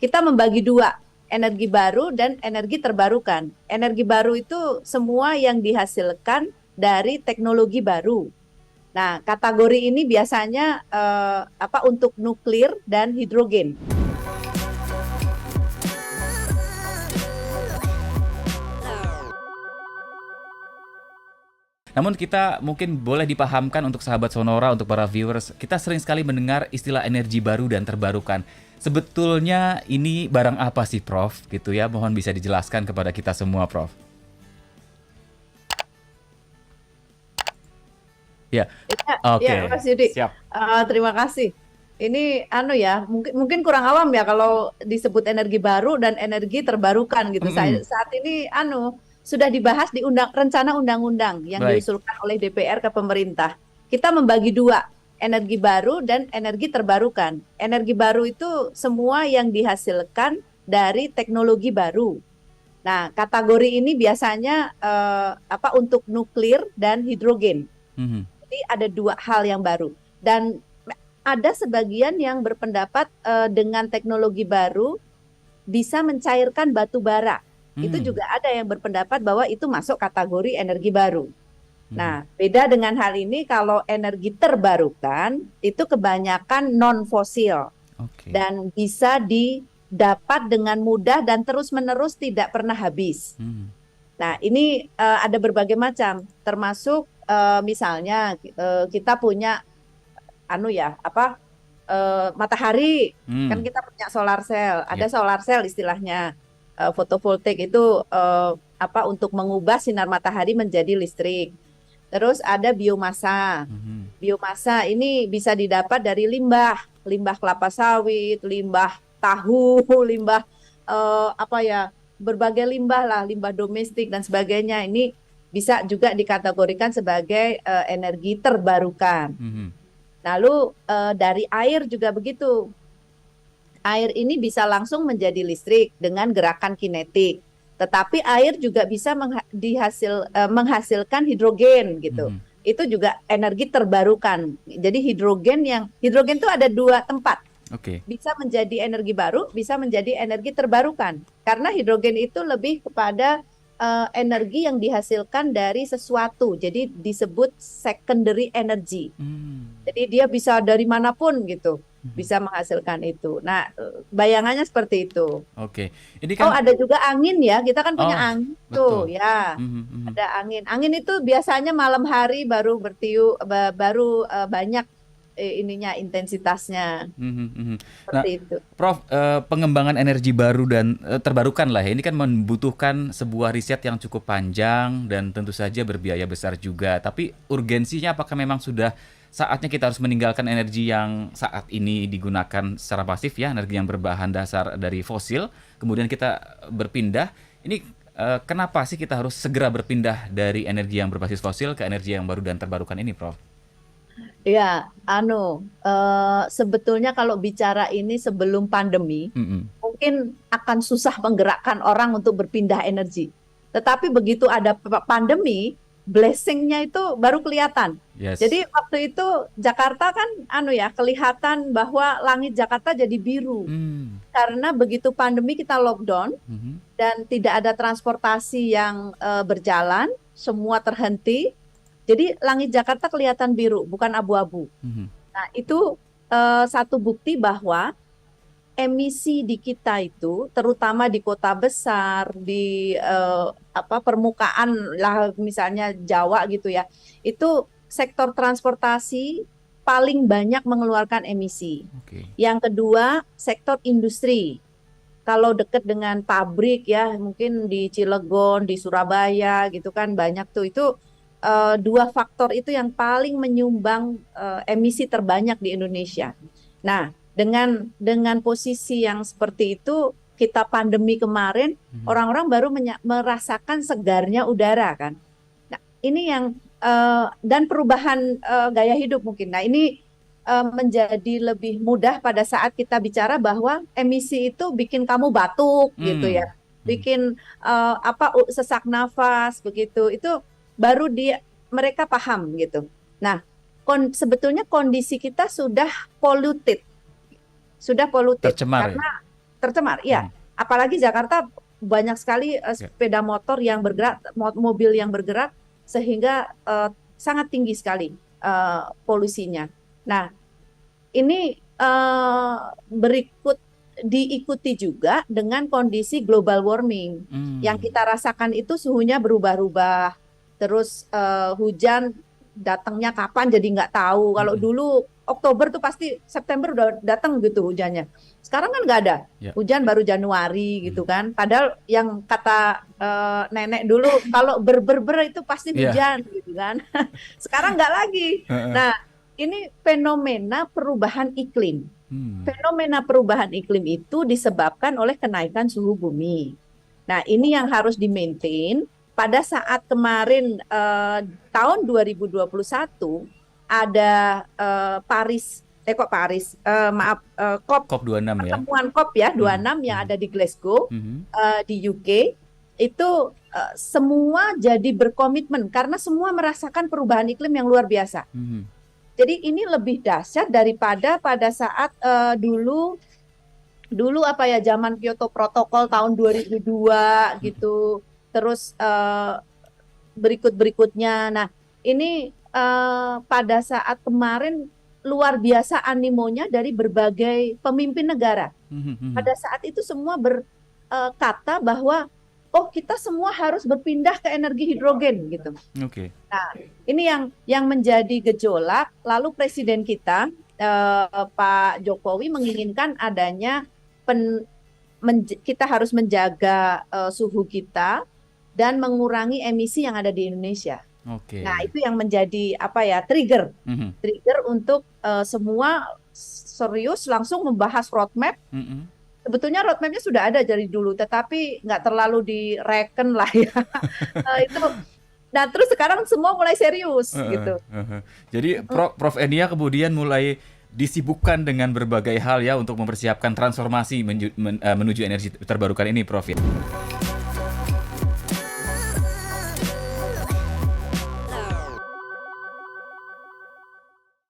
kita membagi dua, energi baru dan energi terbarukan. Energi baru itu semua yang dihasilkan dari teknologi baru. Nah, kategori ini biasanya untuk nuklir dan hidrogen. Namun kita mungkin boleh dipahamkan untuk sahabat Sonora, untuk para viewers, kita sering sekali mendengar istilah energi baru dan terbarukan. Sebetulnya ini barang apa sih, Prof? Gitu ya, mohon bisa dijelaskan kepada kita semua, Prof. Ya, Ya, oke, Mas Yudi, siap. terima kasih. Ini mungkin kurang awam ya kalau disebut energi baru dan energi terbarukan gitu. Mm-mm. Saat ini sudah dibahas di rencana undang-undang yang Baik. diusulkan oleh DPR ke pemerintah. Kita membagi dua, energi baru dan energi terbarukan. Energi baru itu semua yang dihasilkan dari teknologi baru. Nah, kategori ini biasanya untuk nuklir dan hidrogen. Mhm. Jadi ada dua hal yang baru. Dan ada sebagian yang berpendapat dengan teknologi baru bisa mencairkan batu bara. Itu Hmm. juga ada yang berpendapat bahwa itu masuk kategori energi baru. Mhm. Nah, beda dengan hal ini kalau energi terbarukan itu kebanyakan non fosil Oke. dan bisa didapat dengan mudah dan terus-menerus tidak pernah habis. Hmm. Nah, ini ada berbagai macam, termasuk misalnya kita punya matahari, kan Hmm. kita punya solar cell, ada Ya. solar cell istilahnya. Fotovoltaik itu untuk mengubah sinar matahari menjadi listrik. Terus ada biomasa. Mhm. Biomasa ini bisa didapat dari limbah, limbah kelapa sawit, limbah tahu, limbah berbagai limbah lah, limbah domestik dan sebagainya. Ini bisa juga dikategorikan sebagai energi terbarukan. Mhm. Lalu dari air juga begitu. Air ini bisa langsung menjadi listrik dengan gerakan kinetik. Tetapi air juga bisa menghasilkan hidrogen gitu. Mhm. Itu juga energi terbarukan. Jadi hidrogen itu ada dua tempat. Oke. Bisa menjadi energi baru, bisa menjadi energi terbarukan. Karena hidrogen itu lebih kepada energi yang dihasilkan dari sesuatu. Jadi disebut secondary energy. Hmm. Jadi dia bisa dari manapun gitu, Mhm. bisa menghasilkan itu. Nah, bayangannya seperti itu. Oke. Ini Oh, kan ada juga angin ya. Kita kan punya oh, angin tuh, betul. ya. Mhm. Mhm. Ada angin. Angin itu biasanya malam hari baru bertiup, baru banyak ininya intensitasnya. Mhm. Mhm. Nah, Seperti itu. Prof, pengembangan energi baru dan terbarukan lah ya, ini kan membutuhkan sebuah riset yang cukup panjang dan tentu saja berbiaya besar juga. Tapi urgensinya apakah memang sudah saatnya kita harus meninggalkan energi yang saat ini digunakan secara pasif ya, energi yang berbahan dasar dari fosil, kemudian kita berpindah. Ini kenapa sih kita harus segera berpindah dari energi yang berbasis fosil ke energi yang baru dan terbarukan ini, Prof? Ya, sebetulnya kalau bicara ini sebelum pandemi, Mhm. mungkin akan susah menggerakkan orang untuk berpindah energi. Tetapi begitu ada pandemi, blessing-nya itu baru kelihatan. Yes. Jadi waktu itu Jakarta kan kelihatan bahwa langit Jakarta jadi biru. Hmm. Karena begitu pandemi kita lockdown Mhm. dan tidak ada transportasi yang berjalan, semua terhenti. Jadi langit Jakarta kelihatan biru, bukan abu-abu. Mhm. Nah, itu satu bukti bahwa emisi di kita itu, terutama di kota besar, di permukaan lah, misalnya Jawa gitu ya, itu sektor transportasi paling banyak mengeluarkan emisi. Oke. Yang kedua, sektor industri. Kalau dekat dengan pabrik ya, mungkin di Cilegon, di Surabaya gitu kan banyak tuh. Itu dua faktor itu yang paling menyumbang emisi terbanyak di Indonesia. Nah, dengan posisi yang seperti itu, kita pandemi kemarin, Mhm. orang-orang baru merasakan segarnya udara kan. Nah, ini yang dan perubahan gaya hidup mungkin. Nah, ini menjadi lebih mudah pada saat kita bicara bahwa emisi itu bikin kamu batuk gitu ya, Hmm. Mhm. bikin sesak nafas begitu. Itu baru mereka paham gitu. Nah, sebetulnya kondisi kita sudah polluted Tercemar ya? karena tercemar, Mhm. iya. Apalagi Jakarta banyak sekali Ya. sepeda motor yang bergerak, mobil yang bergerak, sehingga sangat tinggi sekali polusinya. Nah, ini berikut diikuti juga dengan kondisi global warming. Yang Mmm. kita rasakan itu suhunya berubah-ubah, terus hujan datangnya kapan jadi nggak tahu. Kalau Mhm. dulu Oktober tuh pasti September udah datang gitu hujannya. Sekarang kan nggak ada. Ya. Hujan baru Januari Mhm. gitu kan. Padahal yang kata nenek dulu kalau ber itu pasti Iya. hujan gitu kan. Sekarang nggak lagi. Heeh. Nah, ini fenomena perubahan iklim. Mmm. Fenomena perubahan iklim itu disebabkan oleh kenaikan suhu bumi. Nah, ini yang harus di-maintain. Pada saat kemarin tahun 2021 ada maaf, COP, COP26 ya? pertemuan COP ya Mhm 26 yang mhm ada di Glasgow mhm di UK, itu semua jadi berkomitmen karena semua merasakan perubahan iklim yang luar biasa. mhm. Jadi ini lebih dahsyat daripada pada saat dulu apa ya, zaman Kyoto Protokol tahun 2002 Mhm. gitu. Terus berikut-berikutnya. Nah, ini pada saat kemarin luar biasa animonya dari berbagai pemimpin negara. Mhm mhm. Pada saat itu semua berkata bahwa oh, kita semua harus berpindah ke energi hidrogen gitu. Oke. Nah, ini yang menjadi gejolak. Lalu Presiden kita Pak Jokowi menginginkan adanya kita harus menjaga suhu kita dan mengurangi emisi yang ada di Indonesia. Nah, Oke. itu yang menjadi apa ya, trigger Mhm untuk semua serius langsung membahas roadmap. mhm. Sebetulnya roadmapnya sudah ada dari dulu, tetapi nggak terlalu direken lah ya. Itu. Nah, terus sekarang semua mulai serius Heeh gitu. heeh. Jadi Prof Enia kemudian mulai disibukkan dengan berbagai hal ya untuk mempersiapkan transformasi menuju energi terbarukan ini Prof ya?